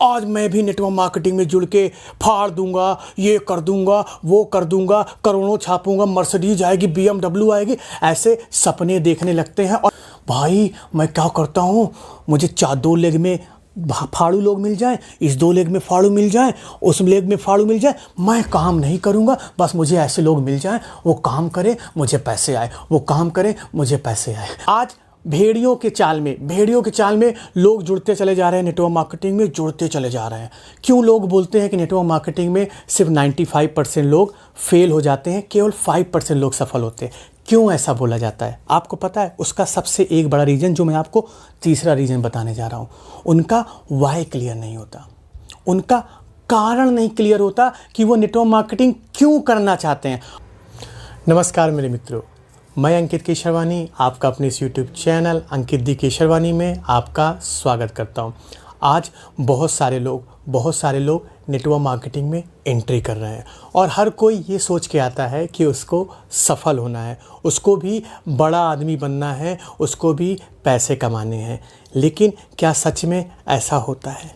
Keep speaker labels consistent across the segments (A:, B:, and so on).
A: आज मैं भी नेटवर्क मार्केटिंग में जुड़ के फाड़ दूंगा, ये कर दूंगा, वो कर दूंगा, करोड़ों छापूंगा, मर्सिडीज आएगी, BMW आएगी, ऐसे सपने देखने लगते हैं। और भाई मैं क्या करता हूँ, मुझे दो लेग में फाड़ू लोग मिल जाएं, इस दो लेग में फाड़ू मिल जाएं, उस लेग में फाड़ू मिल जाए, मैं काम नहीं करूंगा, बस मुझे ऐसे लोग मिल जाएं, वो काम करें मुझे पैसे आए, वो काम करें मुझे पैसे आए। आज भेड़ियों के चाल में लोग जुड़ते चले जा रहे हैं, नेटवर्क मार्केटिंग में जुड़ते चले जा रहे हैं। क्यों लोग बोलते हैं कि नेटवर्क मार्केटिंग में सिर्फ 95% लोग फेल हो जाते हैं, केवल 5% लोग सफल होते हैं? क्यों ऐसा बोला जाता है आपको पता है? उसका सबसे एक बड़ा रीज़न, जो मैं आपको तीसरा रीज़न बताने जा रहा हूँ, उनका वाई क्लियर नहीं होता, उनका कारण नहीं क्लियर होता कि वो नेटवर्क मार्केटिंग क्यों करना चाहते हैं। नमस्कार मेरे मित्रों, मैं अंकित केशरवानी आपका अपने इस यूट्यूब चैनल अंकित दी केशरवानी में आपका स्वागत करता हूँ। आज बहुत सारे लोग नेटवर्क मार्केटिंग में एंट्री कर रहे हैं और हर कोई ये सोच के आता है कि उसको सफल होना है, उसको भी बड़ा आदमी बनना है, उसको भी पैसे कमाने हैं। लेकिन क्या सच में ऐसा होता है?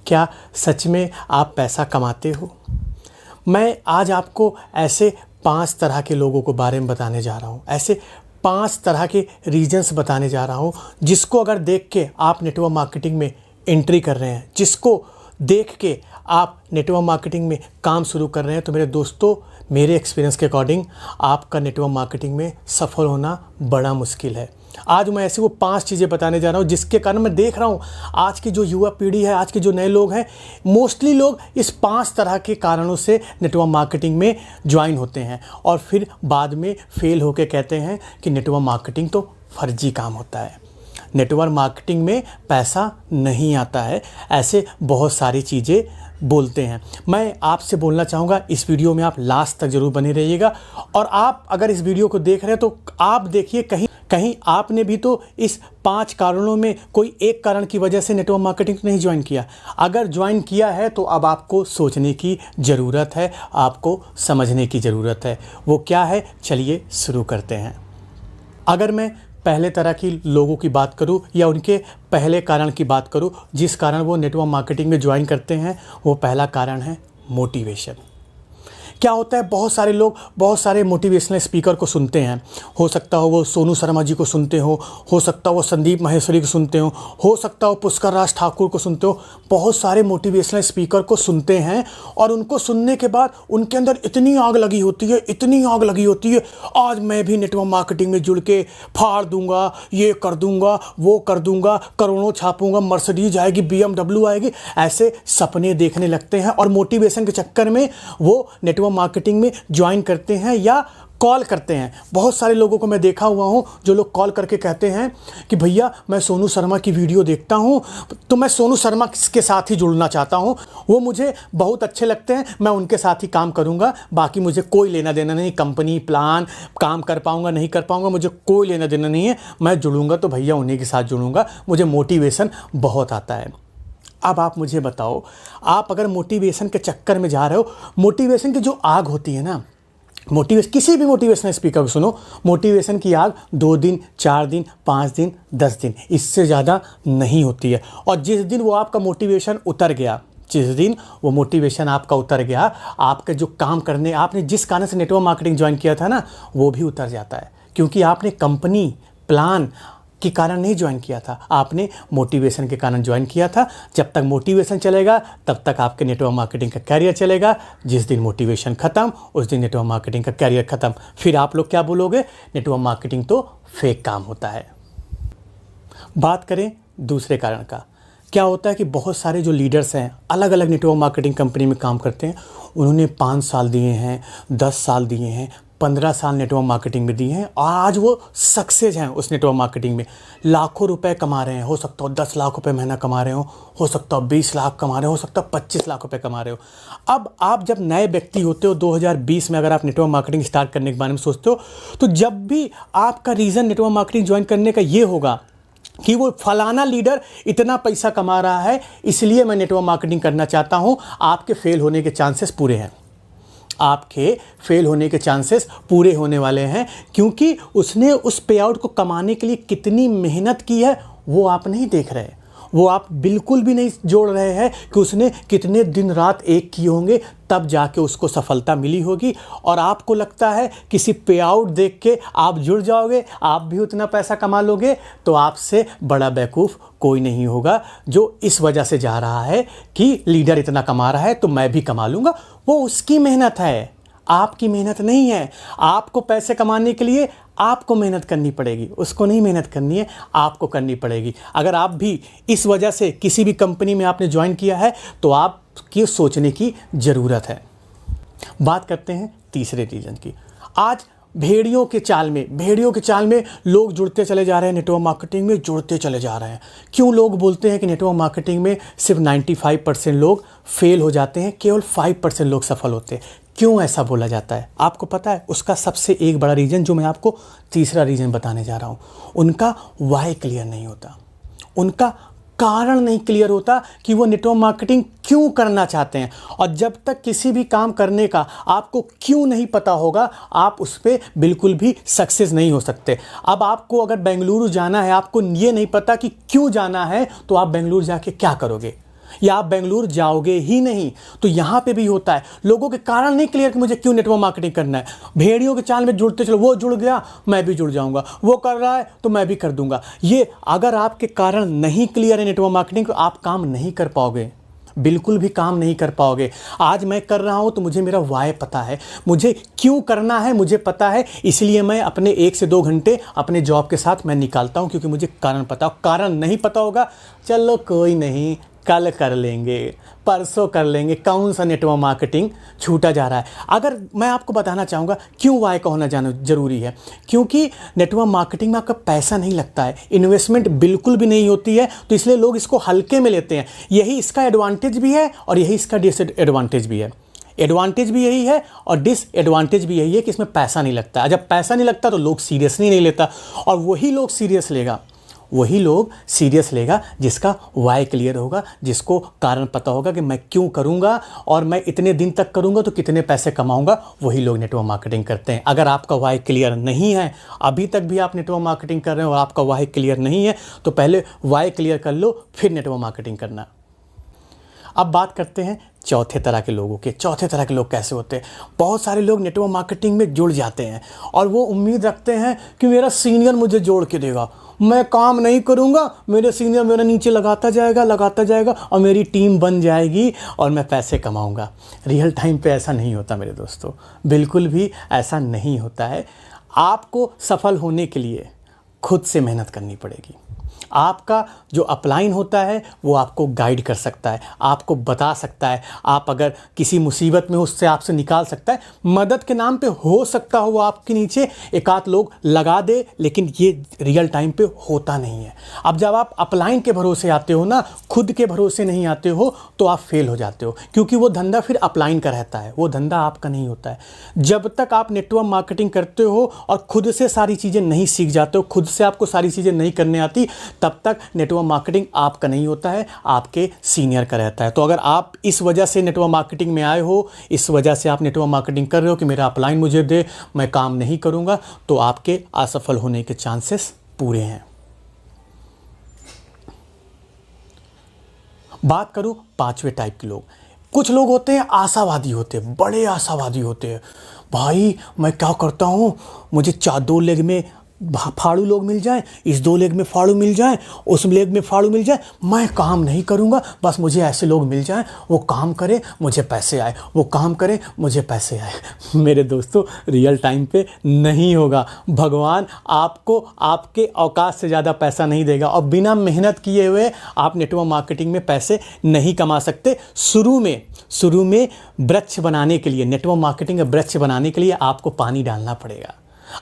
A: क्या सच में आप पैसा कमाते हो? मैं आज आपको ऐसे 5 तरह के लोगों को बारे में बताने जा रहा हूँ, ऐसे 5 तरह के रीजन्स बताने जा रहा हूँ जिसको अगर देख के आप नेटवर्क मार्केटिंग में एंट्री कर रहे हैं, जिसको देख के आप नेटवर्क मार्केटिंग में काम शुरू कर रहे हैं, तो मेरे दोस्तों, मेरे एक्सपीरियंस के अकॉर्डिंग आपका नेटवर्क मार्केटिंग में सफल होना बड़ा मुश्किल है। आज मैं ऐसी वो 5 चीज़ें बताने जा रहा हूँ जिसके कारण मैं देख रहा हूँ आज की जो युवा पीढ़ी है, आज के जो नए लोग हैं, मोस्टली लोग इस 5 तरह के कारणों से नेटवर्क मार्केटिंग में ज्वाइन होते हैं और फिर बाद में फेल होकर कहते हैं कि नेटवर्क मार्केटिंग तो फर्जी काम होता है, नेटवर्क मार्केटिंग में पैसा नहीं आता है, ऐसे बहुत सारी चीज़ें बोलते हैं। मैं आपसे बोलना चाहूँगा, इस वीडियो में आप लास्ट तक ज़रूर बने रहिएगा। और आप अगर इस वीडियो को देख रहे हैं तो आप देखिए कहीं आपने भी तो इस 5 कारणों में कोई एक कारण की वजह से नेटवर्क मार्केटिंग नहीं ज्वाइन किया। अगर ज्वाइन किया है तो अब आपको सोचने की ज़रूरत है, आपको समझने की ज़रूरत है। वो क्या है, चलिए शुरू करते हैं। अगर मैं पहले तरह की लोगों की बात करूं या उनके पहले कारण की बात करूं जिस कारण वो नेटवर्क मार्केटिंग में ज्वाइन करते हैं, वो पहला कारण है मोटिवेशन। क्या होता है, बहुत सारे लोग बहुत सारे मोटिवेशनल स्पीकर को सुनते हैं। हो सकता हो वो सोनू शर्मा जी को सुनते हो सकता हो वो संदीप माहेश्वरी को सुनते हो सकता हो पुष्कर राज ठाकुर को सुनते हो। बहुत सारे मोटिवेशनल स्पीकर को सुनते हैं और उनको सुनने के बाद उनके अंदर इतनी आग लगी होती है, आज मैं भी नेटवर्क मार्केटिंग में जुड़ के फाड़ दूंगा, ये कर दूंगा, वो कर दूंगा, करोड़ों छापूंगा, मर्सिडीज आएगी, BMW आएगी, ऐसे सपने देखने लगते हैं और मोटिवेशन के चक्कर में वो नेटवर्क मार्केटिंग में ज्वाइन करते हैं या कॉल करते हैं। बहुत सारे लोगों को मैं देखा हुआ हूं जो लोग कॉल करके कहते हैं कि भैया मैं सोनू शर्मा की वीडियो देखता हूं तो मैं सोनू शर्मा के साथ ही जुड़ना चाहता हूं, वो मुझे बहुत अच्छे लगते हैं, मैं उनके साथ ही काम करूंगा, बाकी मुझे कोई लेना देना नहीं, कंपनी प्लान काम कर पाऊंगा नहीं कर पाऊंगा मुझे कोई लेना देना नहीं है, मैं जुड़ूंगा तो भैया उन्हीं के साथ जुड़ूंगा, मुझे मोटिवेशन बहुत आता है। अब आप मुझे बताओ, आप अगर मोटिवेशन के चक्कर में जा रहे हो, मोटिवेशन की जो आग होती है ना, किसी भी मोटिवेशनल स्पीकर को सुनो, मोटिवेशन की आग 2 दिन 4 दिन 5 दिन 10 दिन, इससे ज़्यादा नहीं होती है। और जिस दिन वो आपका मोटिवेशन उतर गया, आपके जो काम करने, आपने जिस कारण से नेटवर्क मार्केटिंग ज्वाइन किया था ना, वो भी उतर जाता है, क्योंकि आपने कंपनी प्लान के कारण नहीं ज्वाइन किया था, आपने मोटिवेशन के कारण ज्वाइन किया था। जब तक मोटिवेशन चलेगा तब तक आपके नेटवर्क मार्केटिंग का कैरियर चलेगा। जिस दिन मोटिवेशन ख़त्म, उस दिन नेटवर्क मार्केटिंग का कैरियर ख़त्म। फिर आप लोग क्या बोलोगे, नेटवर्क मार्केटिंग तो फेक काम होता है। बात करें दूसरे कारण का, क्या होता है कि बहुत सारे जो लीडर्स हैं, अलग अलग नेटवर्क मार्केटिंग कंपनी में काम करते हैं, उन्होंने 5 साल दिए हैं, 10 साल दिए हैं, 15 साल नेटवर्क मार्केटिंग में दिए हैं और आज वो सक्सेस हैं उस नेटवर्क मार्केटिंग में, लाखों रुपए कमा रहे हैं। हो सकता हो 10 लाख रुपए महीना कमा रहे हो सकता हो 20 लाख कमा रहे हो सकता हो 25 लाख रुपए कमा रहे हो। अब आप जब नए व्यक्ति होते हो 2020 में, अगर आप नेटवर्क मार्केटिंग स्टार्ट करने के बारे में सोचते हो, तो जब भी आपका रीज़न नेटवर्क मार्केटिंग ज्वाइन करने का ये होगा कि वो फलाना लीडर इतना पैसा कमा रहा है इसलिए मैं नेटवर्क मार्केटिंग करना चाहता हूँ, आपके फेल होने के चांसेस पूरे हैं। आपके फेल होने के चांसेस पूरे होने वाले हैं, क्योंकि उसने उस पे आउट को कमाने के लिए कितनी मेहनत की है वो आप नहीं देख रहे। वो आप बिल्कुल भी नहीं जोड़ रहे हैं कि उसने कितने दिन रात एक किए होंगे, तब जाके उसको सफलता मिली होगी। और आपको लगता है किसी पे आउट देख के आप जुड़ जाओगे, आप भी उतना पैसा कमा लोगे, तो आपसे बड़ा बेवकूफ़ कोई नहीं होगा जो इस वजह से जा रहा है कि लीडर इतना कमा रहा है तो मैं भी कमा लूँगा। वो उसकी मेहनत है, आपकी मेहनत नहीं है। आपको पैसे कमाने के लिए आपको मेहनत करनी पड़ेगी, उसको नहीं मेहनत करनी है, आपको करनी पड़ेगी। अगर आप भी इस वजह से किसी भी कंपनी में आपने ज्वाइन किया है तो आपकी सोचने की ज़रूरत है। बात करते हैं तीसरे रीज़न की। आज भेड़ियों के चाल में लोग जुड़ते चले जा रहे हैं, नेटवर्क मार्केटिंग में जुड़ते चले जा रहे हैं। क्यों लोग बोलते हैं कि नेटवर्क मार्केटिंग में सिर्फ 95% लोग फेल हो जाते हैं, केवल 5% लोग सफल होते हैं? क्यों ऐसा बोला जाता है आपको पता है? उसका सबसे एक बड़ा रीज़न जो मैं आपको तीसरा रीज़न बताने जा रहा हूँ, उनका वाई क्लियर नहीं होता, उनका कारण नहीं क्लियर होता कि वो नेटवर्क मार्केटिंग क्यों करना चाहते हैं। और जब तक किसी भी काम करने का आपको क्यों नहीं पता होगा, आप उस पर बिल्कुल भी सक्सेस नहीं हो सकते। अब आपको अगर बेंगलुरु जाना है, आपको ये नहीं पता कि क्यों जाना है, तो आप बेंगलुरु जाके क्या करोगे, या आप बेंगलुरु जाओगे ही नहीं। तो यहाँ पे भी होता है, लोगों के कारण नहीं क्लियर कि मुझे क्यों नेटवर्क मार्केटिंग करना है। भेड़ियों के चाल में जुड़ते चलो, वो जुड़ गया मैं भी जुड़ जाऊंगा, वो कर रहा है तो मैं भी कर दूंगा। ये अगर आपके कारण नहीं क्लियर है नेटवर्क मार्केटिंग, तो आप काम नहीं कर पाओगे, बिल्कुल भी काम नहीं कर पाओगे। आज मैं कर रहा हूं तो मुझे मेरा वाय पता है, मुझे क्यों करना है मुझे पता है, इसलिए मैं अपने 1 से 2 घंटे अपने जॉब के साथ मैं निकालता हूं, क्योंकि मुझे कारण पता हो। कारण नहीं पता होगा, चलो कोई नहीं, कल कर लेंगे, परसों कर लेंगे, कौन सा नेटवर्क मार्केटिंग छूटा जा रहा है। अगर मैं आपको बताना चाहूँगा क्यों वाई का होना जाना ज़रूरी है, क्योंकि नेटवर्क मार्केटिंग में आपका पैसा नहीं लगता है, इन्वेस्टमेंट बिल्कुल भी नहीं होती है, तो इसलिए लोग इसको हल्के में लेते हैं। यही इसका एडवांटेज भी है और यही इसका डिसएडवांटेज भी है। एडवांटेज भी यही है और डिसएडवांटेज भी यही है कि इसमें पैसा नहीं लगता। जब पैसा नहीं लगता तो लोग सीरियसली नहीं लेता, और वही लोग सीरियस लेगा जिसका वाई क्लियर होगा, जिसको कारण पता होगा कि मैं क्यों करूंगा और मैं इतने दिन तक करूंगा तो कितने पैसे कमाऊंगा। वही लोग नेटवर्क मार्केटिंग करते हैं। अगर आपका वाई क्लियर नहीं है, अभी तक भी आप नेटवर्क मार्केटिंग कर रहे हैं और आपका वाई क्लियर नहीं है, तो पहले वाई क्लियर कर लो, फिर नेटवर्क मार्केटिंग करना। अब बात करते हैं चौथे तरह के लोगों के। चौथे तरह के लोग कैसे होते हैं? बहुत सारे लोग नेटवर्क मार्केटिंग में जुड़ जाते हैं और वो उम्मीद रखते हैं कि मेरा सीनियर मुझे जोड़ के देगा, मैं काम नहीं करूंगा, मेरे सीनियर मेरे नीचे लगाता जाएगा और मेरी टीम बन जाएगी और मैं पैसे कमाऊंगा। रियल टाइम पे ऐसा नहीं होता मेरे दोस्तों, बिल्कुल भी ऐसा नहीं होता है। आपको सफल होने के लिए खुद से मेहनत करनी पड़ेगी। आपका जो अपलाइन होता है वो आपको गाइड कर सकता है, आपको बता सकता है, आप अगर किसी मुसीबत में उससे आपसे निकाल सकता है। मदद के नाम पे हो सकता हो वो आपके नीचे एक आध लोग लगा दे, लेकिन ये रियल टाइम पे होता नहीं है। अब जब आप अपलाइन के भरोसे आते हो ना, खुद के भरोसे नहीं आते हो, तो आप फेल हो जाते हो, क्योंकि वो धंधा फिर अपलाइन का रहता है, वो धंधा आपका नहीं होता है। जब तक आप नेटवर्क मार्केटिंग करते हो और खुद से सारी चीज़ें नहीं सीख जाते हो, खुद से आपको सारी चीज़ें नहीं करने आती, तब तक नेटवर्क मार्केटिंग आपका नहीं होता है, आपके सीनियर का रहता है। तो अगर आप इस वजह से नेटवर्क मार्केटिंग में आए हो, इस वजह से आप नेटवर्क मार्केटिंग कर रहे हो कि मेरा अपलाइन मुझे दे, मैं काम नहीं करूंगा, तो आपके असफल होने के चांसेस पूरे हैं। बात करूं पांचवें टाइप के लोग। कुछ लोग होते हैं आशावादी होते हैं, बड़े आशावादी होते हैं। भाई मैं क्या करता हूं, मुझे 2 लेग में फाड़ू लोग मिल जाएं, इस 2 लेग में फाड़ू मिल जाएं, उस लेग में फाड़ू मिल जाए, मैं काम नहीं करूंगा, बस मुझे ऐसे लोग मिल जाएं, वो काम करें मुझे पैसे आए, वो काम करें मुझे पैसे आए। मेरे दोस्तों रियल टाइम पे नहीं होगा। भगवान आपको आपके औकात से ज़्यादा पैसा नहीं देगा और बिना मेहनत किए हुए आप नेटवर्क मार्केटिंग में पैसे नहीं कमा सकते। शुरू में वृक्ष बनाने के लिए, नेटवर्क मार्केटिंग का वृक्ष बनाने के लिए आपको पानी डालना पड़ेगा,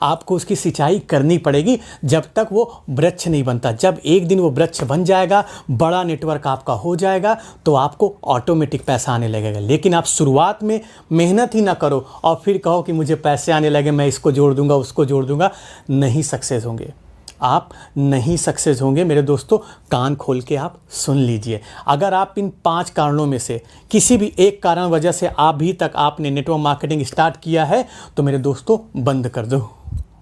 A: आपको उसकी सिंचाई करनी पड़ेगी, जब तक वो वृक्ष नहीं बनता। जब एक दिन वो वृक्ष बन जाएगा, बड़ा नेटवर्क आपका हो जाएगा, तो आपको ऑटोमेटिक पैसा आने लगेगा। लेकिन आप शुरुआत में मेहनत ही ना करो और फिर कहो कि मुझे पैसे आने लगे, मैं इसको जोड़ दूंगा उसको जोड़ दूंगा, नहीं सक्सेस होंगे, आप नहीं सक्सेस होंगे। मेरे दोस्तों कान खोल के आप सुन लीजिए। अगर आप इन 5 कारणों में से किसी भी एक कारण वजह से अभी तक आपने नेटवर्क मार्केटिंग स्टार्ट किया है, तो मेरे दोस्तों बंद कर दो,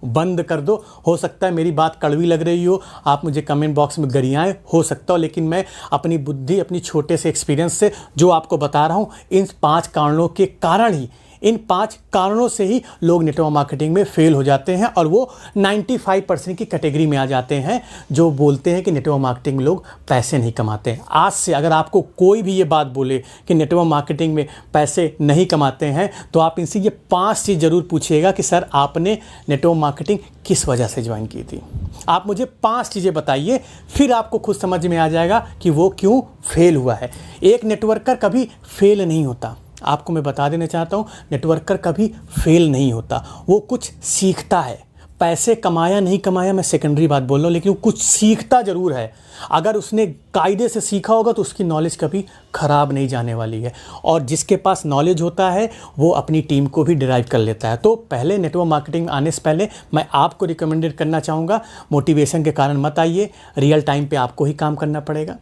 A: बंद कर दो। हो सकता है मेरी बात कड़वी लग रही हो, आप मुझे कमेंट बॉक्स में गरियाएं, हो सकता हो, लेकिन मैं अपनी बुद्धि, अपनी छोटे से एक्सपीरियंस से जो आपको बता रहा हूँ, इन 5 कारणों के कारण ही, इन 5 कारणों से ही लोग नेटवर्क मार्केटिंग में फेल हो जाते हैं और वो 95% की कैटेगरी में आ जाते हैं जो बोलते हैं कि नेटवर्क मार्केटिंग में लोग पैसे नहीं कमाते हैं। आज से अगर आपको कोई भी ये बात बोले कि नेटवर्क मार्केटिंग में पैसे नहीं कमाते हैं, तो आप इनसे ये 5 चीज़ ज़रूर पूछिएगा कि सर आपने नेटवर्क मार्केटिंग किस वजह से ज्वाइन की थी। आप मुझे 5 चीज़ें बताइए, फिर आपको खुद समझ में आ जाएगा कि वो क्यों फेल हुआ है। एक नेटवर्कर कभी फेल नहीं होता, आपको मैं बता देना चाहता हूँ, नेटवर्कर कभी फेल नहीं होता, वो कुछ सीखता है। पैसे कमाया नहीं कमाया मैं सेकेंडरी बात बोल रहा हूँ, लेकिन वो कुछ सीखता ज़रूर है। अगर उसने कायदे से सीखा होगा तो उसकी नॉलेज कभी ख़राब नहीं जाने वाली है। और जिसके पास नॉलेज होता है वो अपनी टीम को भी डिराइव कर लेता है। तो पहले नेटवर्क मार्केटिंग आने से पहले मैं आपको रिकमेंडेड करना चाहूँगा, मोटिवेशन के कारण मत आइए, रियल टाइम पे आपको ही काम करना पड़ेगा।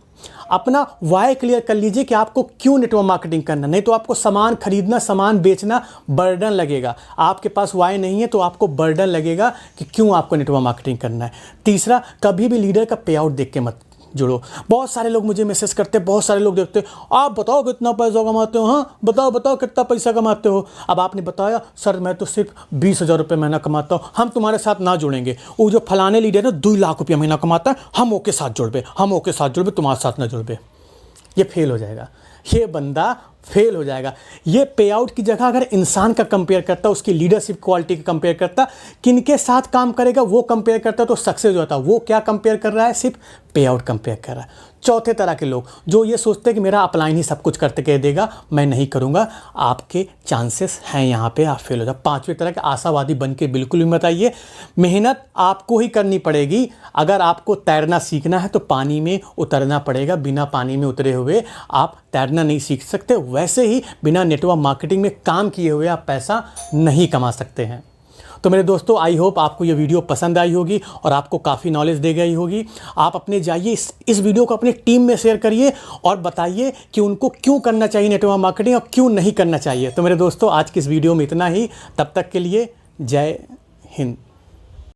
A: अपना वाई क्लियर कर लीजिए कि आपको क्यों नेटवर्क मार्केटिंग करना, नहीं तो आपको सामान खरीदना, सामान बेचना बर्डन लगेगा। आपके पास वाई नहीं है तो आपको बर्डन लगेगा कि क्यों आपको नेटवर्क मार्केटिंग करना है। तीसरा, कभी भी लीडर का पे आउट देख के मत जुड़ो। बहुत सारे लोग मुझे मैसेज करते हैं, बहुत सारे लोग देखते हैं, आप बताओ कितना पैसा कमाते हो, हाँ बताओ कितना पैसा कमाते हो। अब आपने बताया सर मैं तो सिर्फ 20,000 रुपये महीना कमाता हूँ, हम तुम्हारे साथ ना जुड़ेंगे। वो जो फलाने लीडर है 2 लाख रुपया महीना कमाता है, हम ओके साथ जुड़बे, तुम्हारे साथ ना जुड़बे। ये फेल हो जाएगा, ये बंदा फेल हो जाएगा। ये पे आउट की जगह अगर इंसान का कंपेयर करता, उसकी लीडरशिप क्वालिटी का कंपेयर करता, किनके साथ काम करेगा वो कंपेयर करता, तो सक्सेस होता। वो क्या कंपेयर कर रहा है, सिर्फ पे आउट कंपेयर कर रहा है। चौथे तरह के लोग जो ये सोचते हैं कि मेरा अपलाइन ही सब कुछ करते कह देगा, मैं नहीं करूँगा, आपके चांसेस हैं यहाँ पे आप फेल हो जाओ। 5वें तरह के आशावादी बन के बिल्कुल भी मत आइए। मेहनत आपको ही करनी पड़ेगी। अगर आपको तैरना सीखना है तो पानी में उतरना पड़ेगा, बिना पानी में उतरे हुए आप तैरना नहीं सीख सकते। वैसे ही बिना नेटवर्क मार्केटिंग में काम किए हुए आप पैसा नहीं कमा सकते हैं। तो मेरे दोस्तों, आई होप आपको ये वीडियो पसंद आई होगी और आपको काफ़ी नॉलेज दे गई होगी। आप अपने जाइए इस वीडियो को अपनी टीम में शेयर करिए और बताइए कि उनको क्यों करना चाहिए नेटवर्क मार्केटिंग और क्यों नहीं करना चाहिए। तो मेरे दोस्तों, आज की इस वीडियो में इतना ही। तब तक के लिए जय हिंद।